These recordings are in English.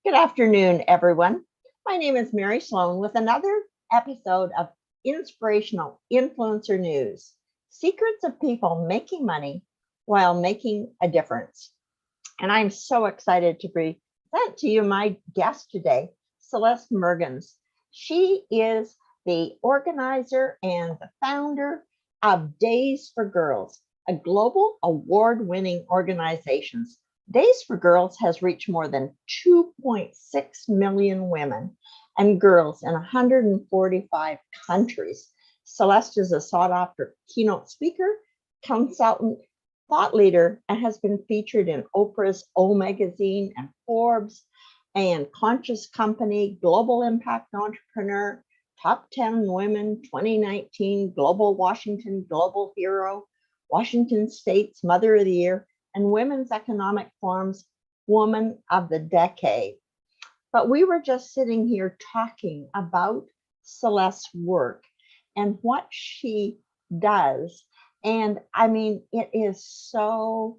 Good afternoon, everyone. My name is Mary Sloan with another episode of Inspirational Influencer News, Secrets of People Making Money While Making a Difference. And I'm so excited to present to you my guest today, Celeste Mergens. She is the organizer and the founder of Days for Girls, a global award-winning organization. Days for Girls has reached more than 2.6 million women and girls in 145 countries. Celeste is a sought-after keynote speaker, consultant, thought leader, and has been featured in Oprah's O Magazine and Forbes and Conscious Company, Global Impact Entrepreneur, Top 10 Women 2019, Global Washington Global Hero, Washington State's Mother of the Year, and Women's Economic Forum's Woman of the Decade. But we were just sitting here talking about Celeste's work and what she does. And I mean, it is so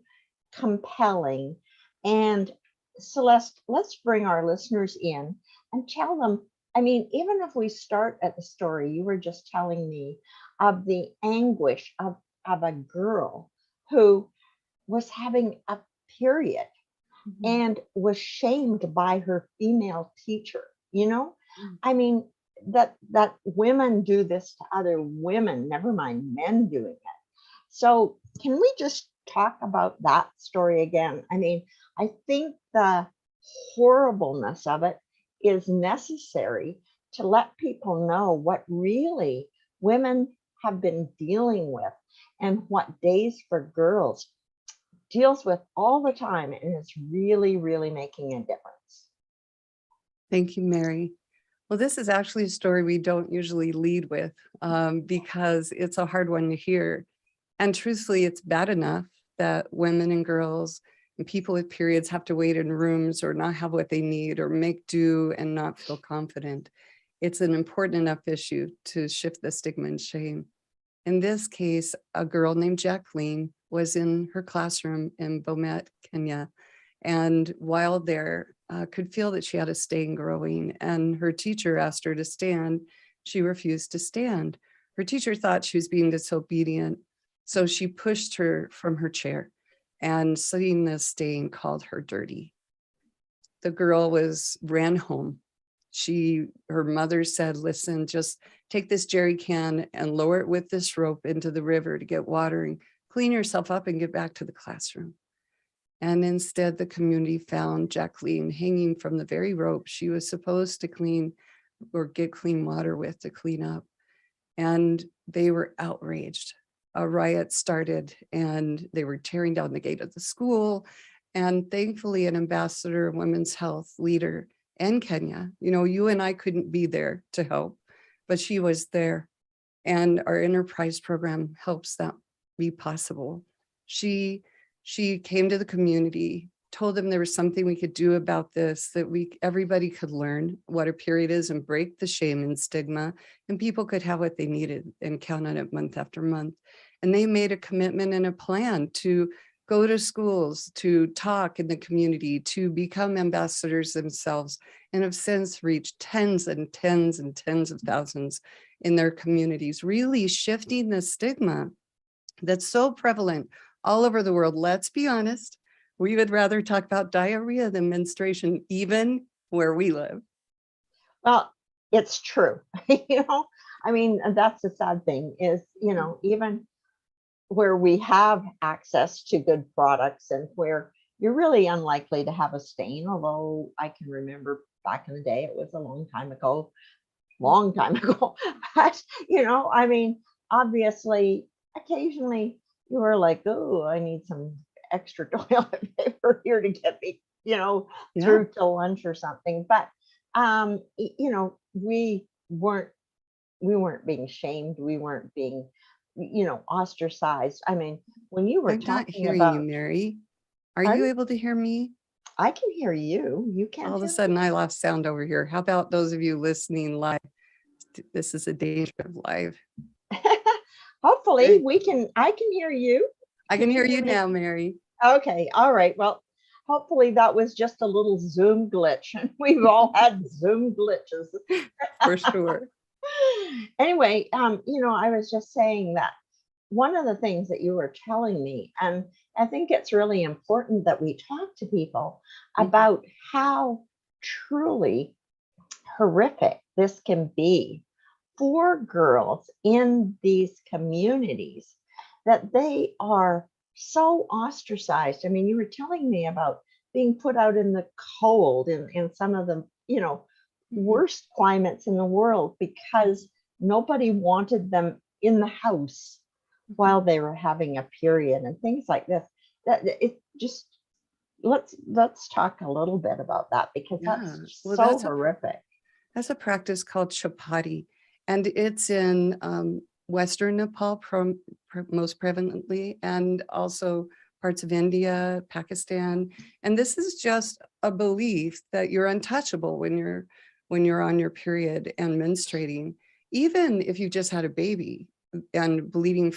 compelling. And Celeste, let's bring our listeners in and tell them. I mean, even if we start at the story you were just telling me of the anguish of a girl who was having a period and was shamed by her female teacher, I mean, that women do this to other women, never mind men doing it. So can we just talk about that story again? I mean, I think the horribleness of it is necessary to let people know what really women have been dealing with and what Days for Girls deals with all the time, and it's really, really making a difference. Thank you, Mary. Well, this is actually a story we don't usually lead with because it's a hard one to hear. And truthfully, it's bad enough that women and girls and people with periods have to wait in rooms or not have what they need or make do and not feel confident. It's an important enough issue to shift the stigma and shame. In this case, a girl named Jacqueline was in her classroom in Bomet, Kenya, and while there, could feel that she had a stain growing, and her teacher asked her to stand. She refused to stand. Her teacher thought she was being disobedient, so she pushed her from her chair, and seeing the stain called her dirty. The girl ran home. Her mother said, listen, just take this jerry can and lower it with this rope into the river to get water and clean yourself up and get back to the classroom. And instead, the community found Jacqueline hanging from the very rope she was supposed to clean or get clean water with to clean up. And they were outraged. A riot started and they were tearing down the gate of the school. And thankfully, an ambassador, women's health leader in Kenya, you and I couldn't be there to help, but she was there. And our enterprise program helps that be possible. She came to the community, told them there was something we could do about this, that everybody could learn what a period is and break the shame and stigma, and people could have what they needed and count on it month after month. And they made a commitment and a plan to go to schools, to talk in the community, to become ambassadors themselves, and have since reached tens and tens and tens of thousands in their communities, really shifting the stigma that's so prevalent all over the world. Let's be honest, we would rather talk about diarrhea than menstruation, even where we live. Well, it's true. I mean, that's the sad thing is, even where we have access to good products and where you're really unlikely to have a stain, although I can remember back in the day, it was a long time ago. But, I mean, obviously, occasionally you were like, oh, I need some extra toilet paper here to get me, through to lunch or something. But, we weren't being shamed. We weren't being, ostracized. I mean, when you were I'm not talking hearing about, you, Mary. Are Pardon? you able to hear me? I can hear you. You can't. All of a sudden, I lost sound over here. How about those of you listening live? This is a danger of live. Hopefully I can hear you. I can hear you now, Mary. Okay. All right. Well, hopefully that was just a little Zoom glitch. And we've all had Zoom glitches. For sure. Anyway, I was just saying that one of the things that you were telling me, and I think it's really important that we talk to people about how truly horrific this can be for girls in these communities, that they are so ostracized. I mean, you were telling me about being put out in the cold in some of the, worst climates in the world because nobody wanted them in the house while they were having a period and things like this. That it just let's talk a little bit about that, because that's Well, so horrific. that's a practice called chapati, and it's in Western Nepal most prevalently, and also parts of India, Pakistan. And this is just a belief that you're untouchable when you're on your period and menstruating, even if you just had a baby and bleeding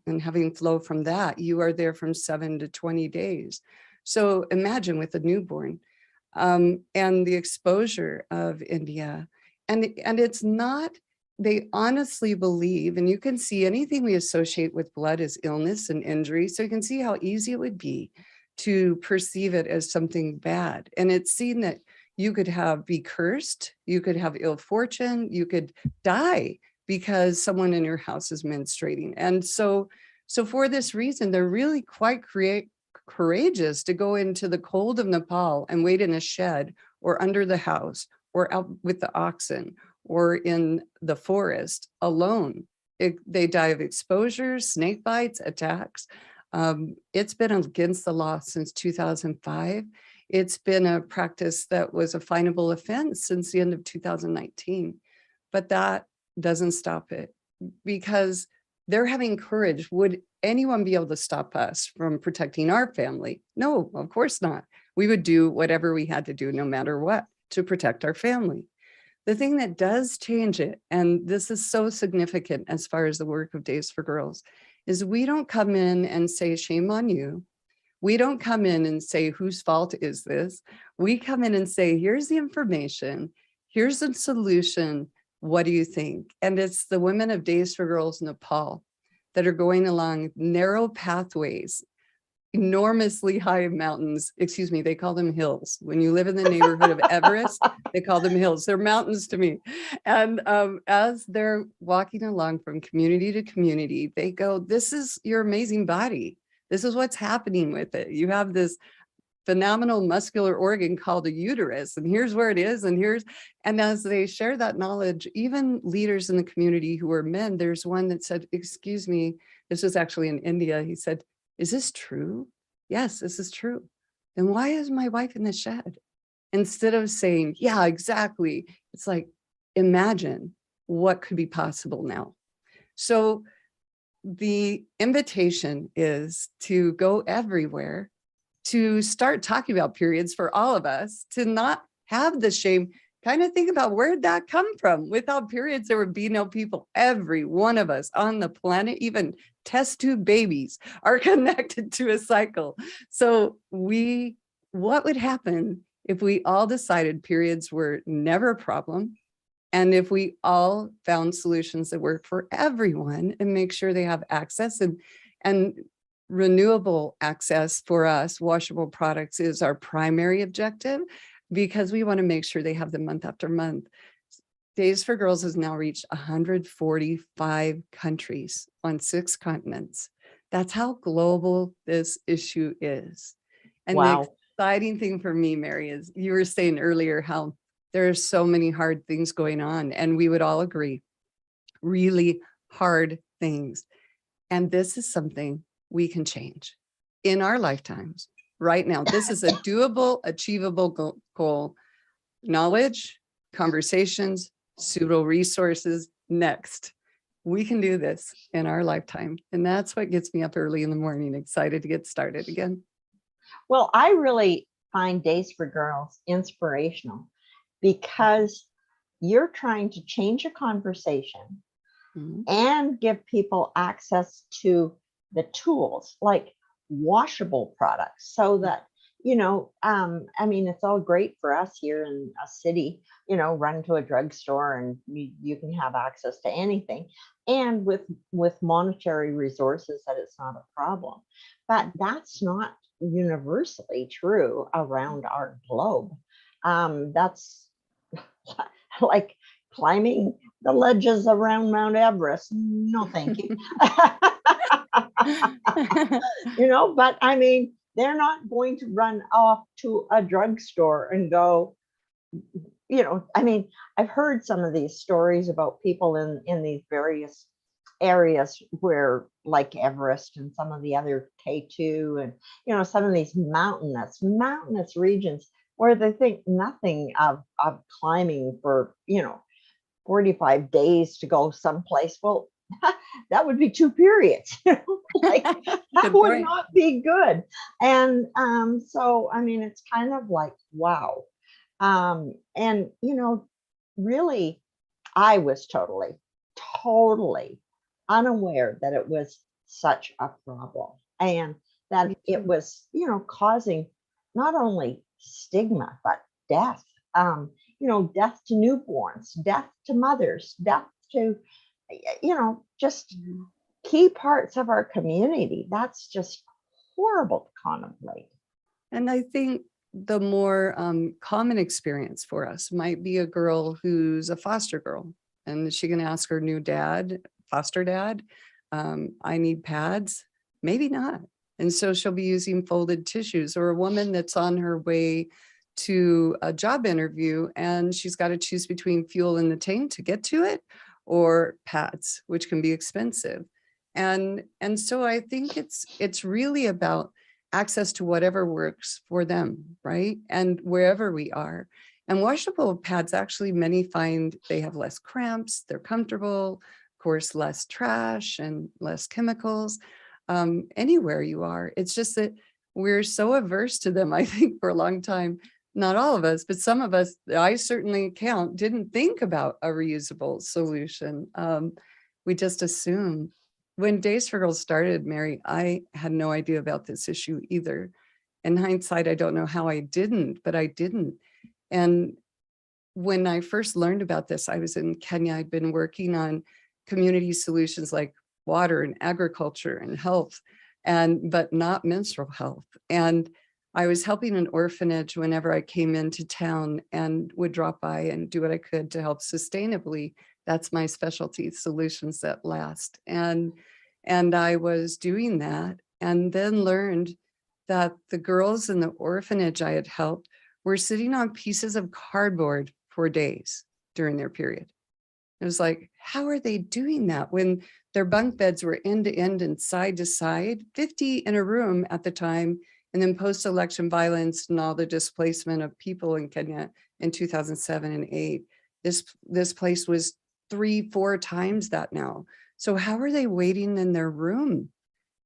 and having flow from that, you are there from 7 to 20 days. So imagine with a newborn. And the exposure of India. And it's not, they honestly believe, and you can see anything we associate with blood as illness and injury. So you can see how easy it would be to perceive it as something bad. And it's seen that you could be cursed, you could have ill fortune, you could die because someone in your house is menstruating. And so for this reason, they're really quite courageous to go into the cold of Nepal and wait in a shed or under the house or out with the oxen or in the forest alone. They die of exposures, snake bites, attacks. It's been against the law since 2005. It's been a practice that was a finable offense since the end of 2019. But that doesn't stop it, because they're having courage. Would anyone be able to stop us from protecting our family? No, of course not. We would do whatever we had to do, no matter what, to protect our family. The thing that does change it, and this is so significant as far as the work of Days for Girls, is we don't come in and say, shame on you. We don't come in and say, whose fault is this? We come in and say, here's the information, here's the solution. What do you think? And it's the women of Days for Girls Nepal that are going along narrow pathways, enormously high mountains. Excuse me, they call them hills. When you live in the neighborhood of Everest, they call them hills. They're mountains to me. And as they're walking along from community to community, they go, this is your amazing body. This is what's happening with it. You have this phenomenal muscular organ called a uterus, and here's where it is, and as they share that knowledge, even leaders in the community who are men, there's one that said, excuse me, this was actually in India, he said, is this true? Yes, this is true. Then why is my wife in the shed? Instead of saying, yeah, exactly, it's like, imagine what could be possible now. So the invitation is to go everywhere, to start talking about periods for all of us, to not have the shame. Kind of think about, where'd that come from? Without periods, there would be no people. Every one of us on the planet, even test tube babies, are connected to a cycle. So what would happen if we all decided periods were never a problem? And if we all found solutions that work for everyone and make sure they have access and renewable access for us, washable products is our primary objective, because we want to make sure they have them month after month. Days for Girls has now reached 145 countries on 6 continents. That's how global this issue is. And Wow. the exciting thing for me, Mary, is you were saying earlier how there are so many hard things going on, and we would all agree, really hard things. And this is something we can change in our lifetimes right now. This is a doable, achievable goal. Knowledge, conversations, pseudo resources, next. We can do this in our lifetime. And that's what gets me up early in the morning, excited to get started again. Well, I really find Days for Girls inspirational, because you're trying to change a conversation and give people access to the tools like washable products, so that, I mean, it's all great for us here in a city, run to a drugstore and you can have access to anything. And with monetary resources that it's not a problem. But that's not universally true around our globe. That's like climbing the ledges around Mount Everest. No, thank you. But I mean, they're not going to run off to a drugstore and go, I mean, I've heard some of these stories about people in these various areas where, like Everest and some of the other K2 and, some of these mountainous regions where they think nothing of climbing for, 45 days to go someplace. Well, that would be 2 periods. Like that would not be good. And so I mean, it's kind of like, wow. And really, I was totally unaware that it was such a problem, and that it was, causing not only stigma but death. Death to newborns, death to mothers, death to, just key parts of our community. That's just horrible to contemplate. And I think the more common experience for us might be a girl who's a foster girl, and she can ask her new dad, foster dad, I need pads, maybe not. And so she'll be using folded tissues, or a woman that's on her way to a job interview and she's got to choose between fuel in the tank to get to it or pads, which can be expensive. And so I think it's really about access to whatever works for them, right? And wherever we are. And washable pads, actually, many find they have less cramps, they're comfortable, of course, less trash and less chemicals, anywhere you are. It's just that we're so averse to them, I think, for a long time. Not all of us, but some of us, I certainly count, didn't think about a reusable solution. We just assumed. When Days for Girls started, Mary, I had no idea about this issue either. In hindsight, I don't know how I didn't, but I didn't. And when I first learned about this, I was in Kenya. I'd been working on community solutions like water and agriculture and health, but not menstrual health. And I was helping an orphanage whenever I came into town and would drop by and do what I could to help sustainably. That's my specialty, solutions that last. And I was doing that, and then learned that the girls in the orphanage I had helped were sitting on pieces of cardboard for days during their period. It was like, how are they doing that when their bunk beds were end to end and side to side, 50 in a room at the time? And then post-election violence and all the displacement of people in Kenya in 2007 and 8, this place was 3-4 times that now. So how are they waiting in their room?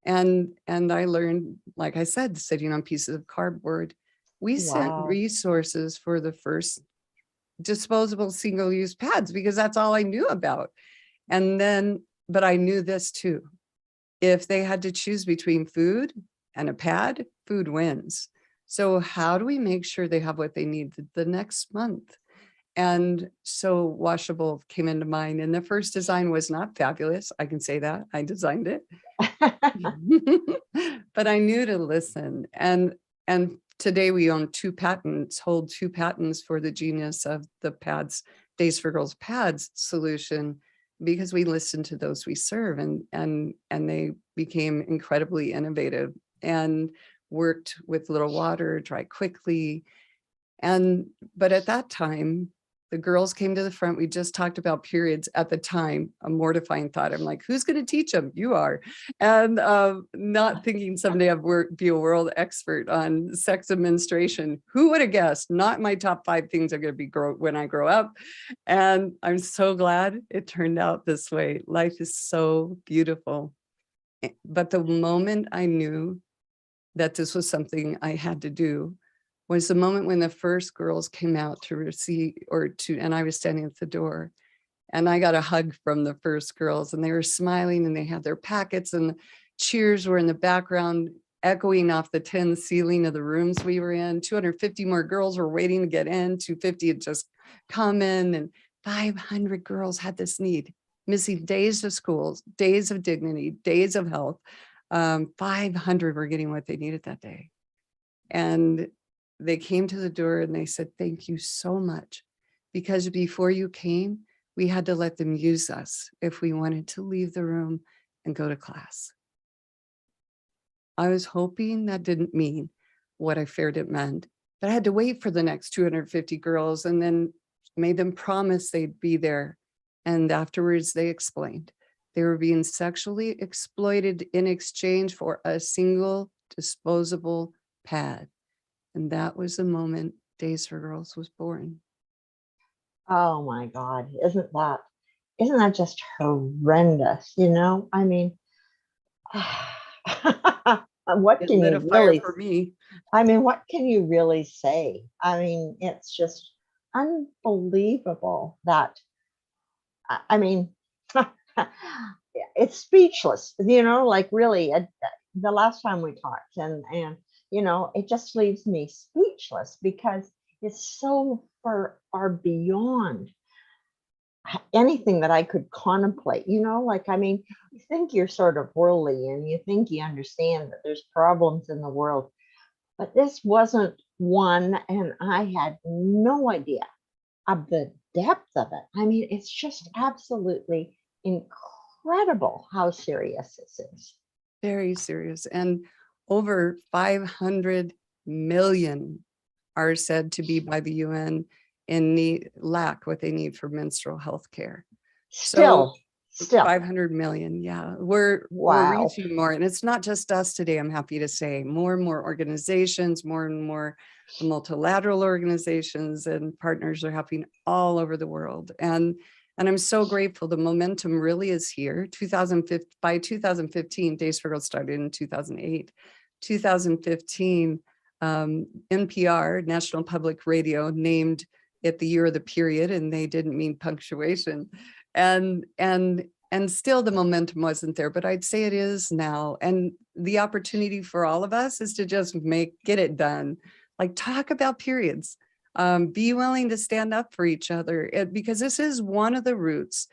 And I learned, like I said, sitting on pieces of cardboard. We sent resources for the first disposable single-use pads because that's all I knew about. And then, but I knew this too. If they had to choose between food and a pad, food wins. So how do we make sure they have what they need the next month? And so washable came into mind. And the first design was not fabulous. I can say that. I designed it. But I knew to listen. And today we hold 2 patents for the genius of the pads, Days for Girls pads solution, because we listened to those we serve, and they became incredibly innovative and worked with little water, dry quickly. But at that time, the girls came to the front. We just talked about periods at the time, a mortifying thought. I'm like, who's going to teach them? You are. And not thinking someday I'd be a world expert on sex and menstruation. Who would have guessed? Not my top 5 things I'm going to be when I grow up. And I'm so glad it turned out this way. Life is so beautiful. But the moment I knew that this was something I had to do was the moment when the first girls came out to receive and I was standing at the door, and I got a hug from the first girls, and they were smiling and they had their packets and cheers were in the background. echoing off the tin ceiling of the rooms we were in. 250 more girls were waiting to get in. 250 had just come in, and 500 girls had this need, missing days of schools, days of dignity, days of health. 500 were getting what they needed that day. And they came to the door and they said, thank you so much. Because before you came, we had to let them use us if we wanted to leave the room and go to class. I was hoping that didn't mean what I feared it meant, but I had to wait for the next 250 girls and then made them promise they'd be there. And afterwards they explained they were being sexually exploited in exchange for a single disposable pad. And that was the moment Days for Girls was born. Oh my God, isn't that just horrendous? You know, I mean, what It can lit you a fire really, for me. I mean, what can you really say? I mean, it's just unbelievable that, I mean, it's speechless, you know, like really, the last time we talked, and, you know, it just leaves me speechless because it's so far beyond anything that I could contemplate, you know, like, I mean, you think you're sort of worldly and you think you understand that there's problems in the world, but this wasn't one, and I had no idea of the depth of it. I mean, it's just absolutely incredible how serious this is. Very serious. And over 500 million are said to be by the UN in need, lack what they need for menstrual health care. So Still, 500 million. Yeah, we're wow. reaching more. And it's not just us today, I'm happy to say. More and more organizations, more and more multilateral organizations and partners are happening all over the world. And I'm so grateful. The momentum really is here. By 2015, Days for Girls started in 2008. 2015, NPR, National Public Radio, named it the year of the period, and they didn't mean punctuation. And still the momentum wasn't there, but I'd say it is now. And the opportunity for all of us is to just get it done. Like, talk about periods. Be willing to stand up for each other, because this is one of the roots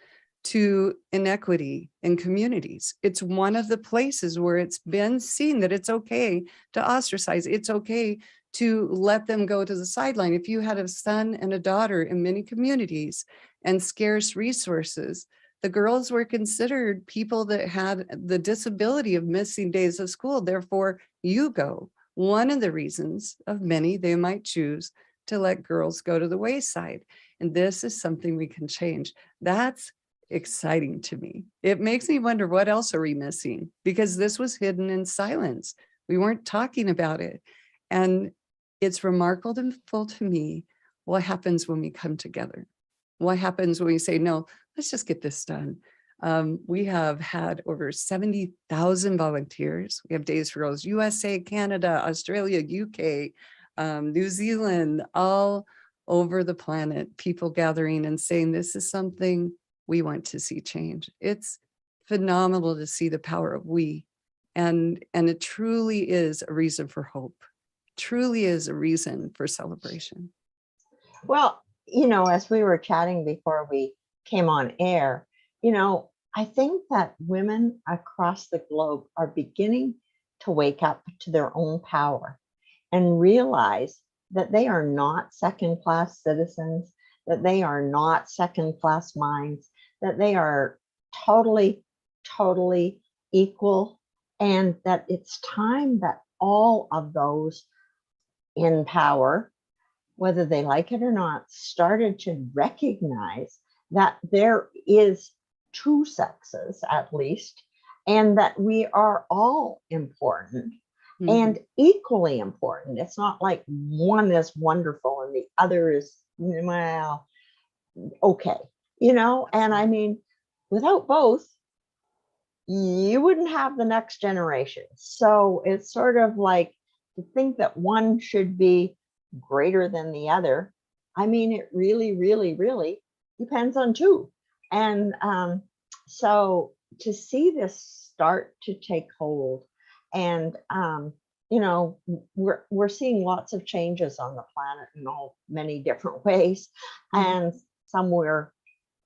to inequity in communities. It's one of the places where it's been seen that it's okay to ostracize. It's okay to let them go to the sideline. If you had a son and a daughter in many communities and scarce resources, the girls were considered people that had the disability of missing days of school. Therefore, you go. One of the reasons of many they might choose to let girls go to the wayside. And this is something we can change. That's exciting to me. It makes me wonder, what else are we missing? Because this was hidden in silence. We weren't talking about it. And it's remarkable to me what happens when we come together. What happens when we say, no, let's just get this done. We have had over 70,000 volunteers. We have Days for Girls, USA, Canada, Australia, UK, New Zealand, all over the planet, people gathering and saying, this is something we want to see change. It's phenomenal to see the power of we. And it truly is a reason for hope, truly is a reason for celebration. Well, you know, as we were chatting before we came on air, you know, I think that women across the globe are beginning to wake up to their own power and realize that they are not second-class citizens, that they are not second-class minds, that they are totally, totally equal, and that it's time that all of those in power, whether they like it or not, started to recognize that there is two sexes at least, and that we are all important and equally important. It's not like one is wonderful and the other is, well, okay, you know, and I mean, without both, you wouldn't have the next generation. So it's sort of like, to think that one should be greater than the other. I mean, it really, really, really depends on two. And so to see this start to take hold And, you know, we're seeing lots of changes on the planet in all many different ways. And some we're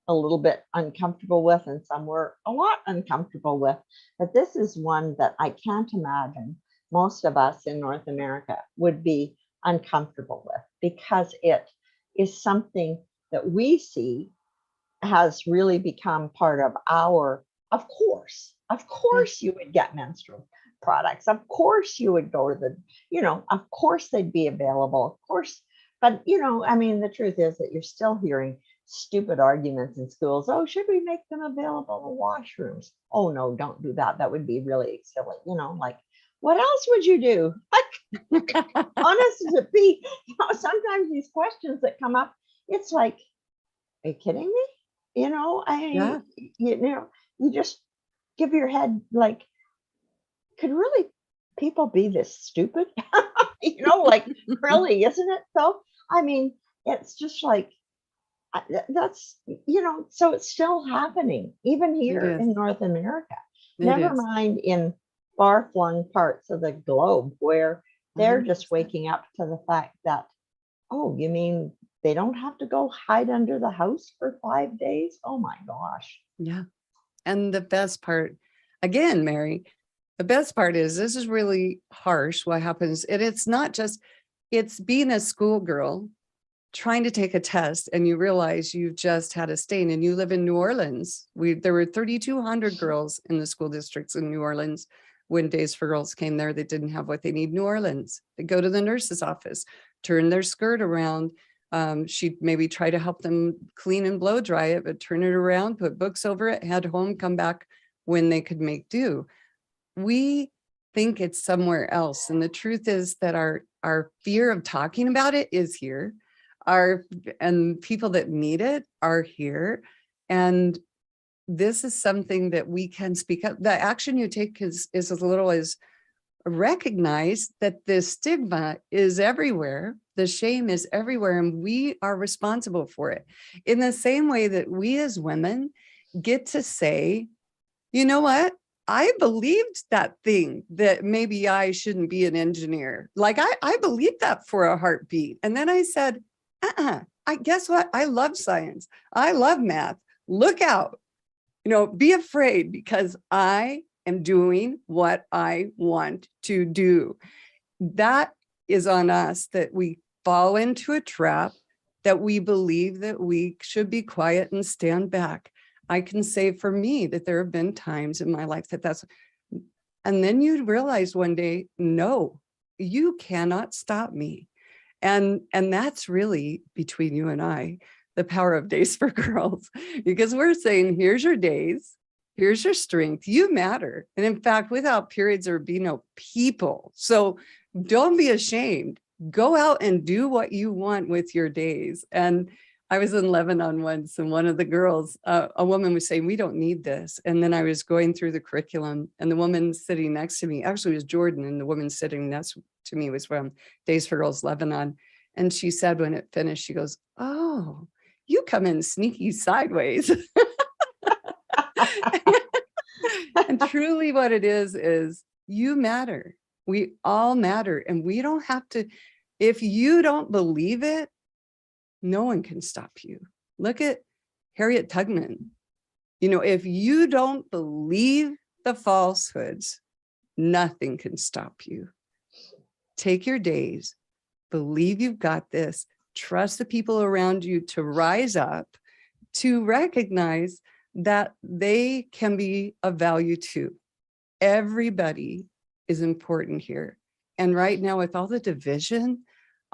a little bit uncomfortable with, and some we're a lot uncomfortable with. But this is one that I can't imagine most of us in North America would be uncomfortable with, because it is something that we see has really become part of our, of course you would get menstrual products. Of course you would go to the, you know, of course they'd be available, of course. But, you know, I mean, the truth is that you're still hearing stupid arguments in schools. Oh, should we make them available in washrooms? Oh, no, don't do that. That would be really silly. You know, like, what else would you do? Honest as it be, you know, sometimes these questions that come up, it's like, are you kidding me? You know, Yeah. you know, you just give your head like, could really people be this stupid? You know, like, really, isn't it though? I mean, it's just like, that's, you know, so it's still happening, even It here is. in North America, It never is. mind in far-flung parts of the globe where they're just 100%. waking up to the fact that, oh, you mean they don't have to go hide under the house for 5 days? Oh my gosh. Yeah. And the best part, again, Mary, the best part is this is really harsh what happens. And it's not just, it's being a schoolgirl trying to take a test and you realize you've just had a stain and you live in New Orleans. There were 3,200 girls in the school districts in New Orleans. When Days for Girls came there, they didn't have what they need. New Orleans, they go to the nurse's office, turn their skirt around. She'd maybe try to help them clean and blow dry it, but turn it around, put books over it, head home, come back when they could make do. We think it's somewhere else. And the truth is that our fear of talking about it is here. And people that need it are here. And this is something that we can speak up. The action you take is as little as recognize that the stigma is everywhere. The shame is everywhere, and we are responsible for it. In the same way that we as women get to say, you know what? I believed that thing that maybe I shouldn't be an engineer. Like I believed that for a heartbeat. And then I said, I guess what? I love science. I love math. Look out, you know, be afraid because I am doing what I want to do. That is on us, that we fall into a trap, that we believe that we should be quiet and stand back. I can say for me that there have been times in my life that's, and then you realize one day, no, you cannot stop me. And that's really between you and I, the power of Days for Girls, because we're saying, here's your days, here's your strength, you matter. And in fact, without periods, there would be no people. So don't be ashamed. Go out and do what you want with your days. And I was in Lebanon once, and one of the girls, a woman was saying, we don't need this. And then I was going through the curriculum, and the woman sitting next to me, actually it was Jordan, and the woman sitting next to me was from Days for Girls Lebanon. And she said when it finished, she goes, oh, you come in sneaky sideways. And truly what it is you matter. We all matter. And we don't have to, if you don't believe it, no one can stop you. Look at Harriet Tubman. You know, if you don't believe the falsehoods, nothing can stop you. Take your days, believe you've got this, trust the people around you to rise up, to recognize that they can be of value too. Everybody is important here. And right now, with all the division,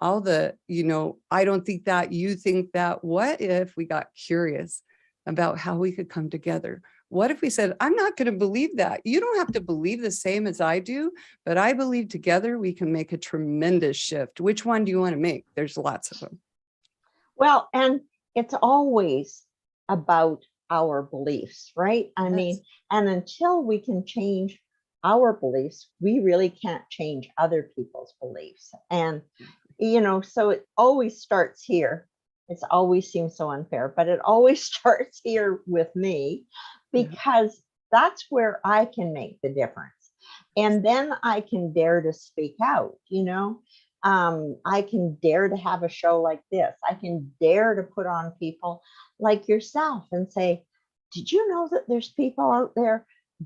all the, you know, I don't think that, you think that, what if we got curious about how we could come together? What if we said, I'm not going to believe that. You don't have to believe the same as I do, but I believe together we can make a tremendous shift. Which one do you want to make? There's lots of them. Well, and it's always about our beliefs, right? I Yes. mean, and until we can change our beliefs, we really can't change other people's beliefs. And, you know, so it always starts here. It's always seems so unfair, but it always starts here with me, because that's where I can make the difference. And then I can dare to speak out, I can dare to have a show like this. I can dare to put on people like yourself and say, did you know that there's people out there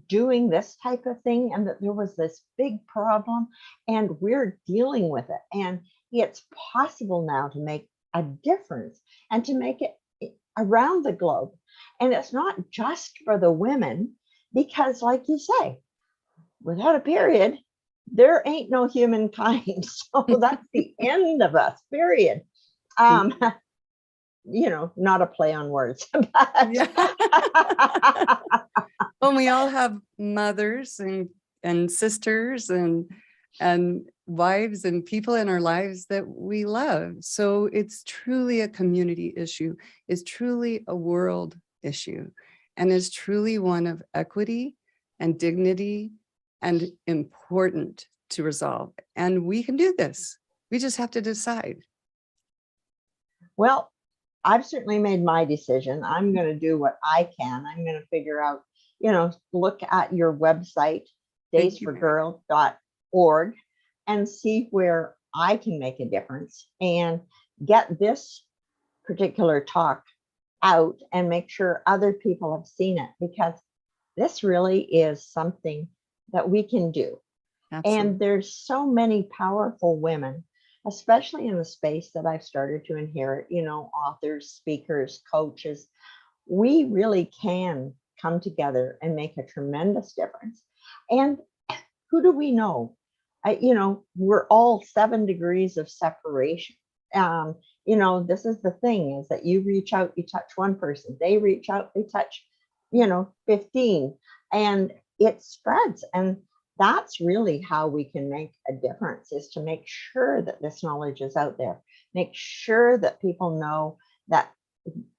doing this type of thing and that there was this big problem and we're dealing with it? And it's possible now to make a difference and to make it around the globe. And it's not just for the women, because like you say, without a period, there ain't no humankind. So that's the end of us, period. Not a play on words. Yeah. Well, we all have mothers and sisters and wives and people in our lives that we love. So it's truly a community issue. It's truly a world issue. And is truly one of equity and dignity and important to resolve. And we can do this. We just have to decide. Well, I've certainly made my decision. I'm going to do what I can. I'm going to figure out, look at your website, daysforgirl.org, and see where I can make a difference and get this particular talk out and make sure other people have seen it, because this really is something that we can do. Absolutely. And there's so many powerful women, especially in the space that I've started to inherit, authors, speakers, coaches. We really can come together and make a tremendous difference. And who do we know? We're all 7 degrees of separation. This is the thing, is that you reach out, you touch one person, they reach out, they touch, 15, and it spreads. And that's really how we can make a difference, is to make sure that this knowledge is out there. Make sure that people know that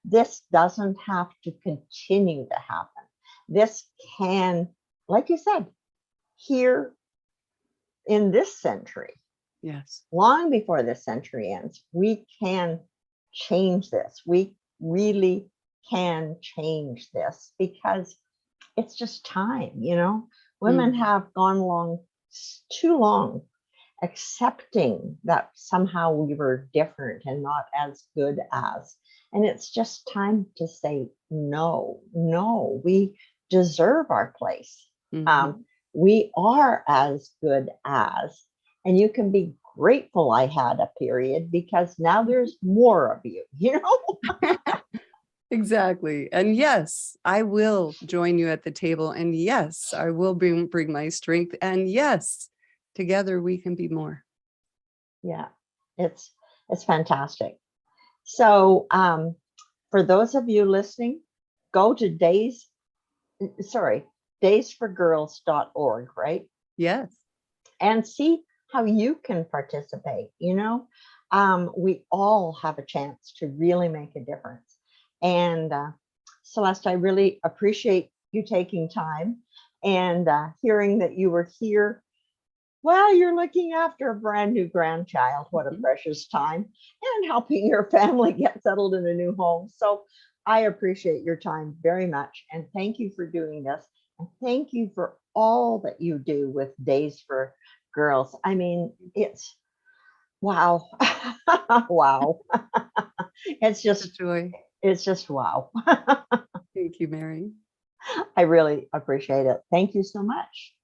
this doesn't have to continue to happen. This can, like you said, here in this century, yes, long before this century ends, we can change this. We really can change this, because it's just time, Women have gone too long accepting that somehow we were different and not as good as. And it's just time to say, no, we deserve our place. We are as good as, and you can be grateful I had a period, because now there's more of you, Exactly. And yes, I will join you at the table. And yes, I will bring my strength. And yes, together we can be more. Yeah, it's fantastic. So for those of you listening, go to daysforgirls.org, right? Yes. And see how you can participate. We all have a chance to really make a difference. And Celeste, I really appreciate you taking time and hearing that you were here. Well, you're looking after a brand new grandchild. What a precious time. And helping your family get settled in a new home. So I appreciate your time very much. And thank you for doing this. And thank you for all that you do with Days for Girls. I mean, it's wow. Wow. It's just a joy. It's just wow. Thank you, Mary. I really appreciate it. Thank you so much.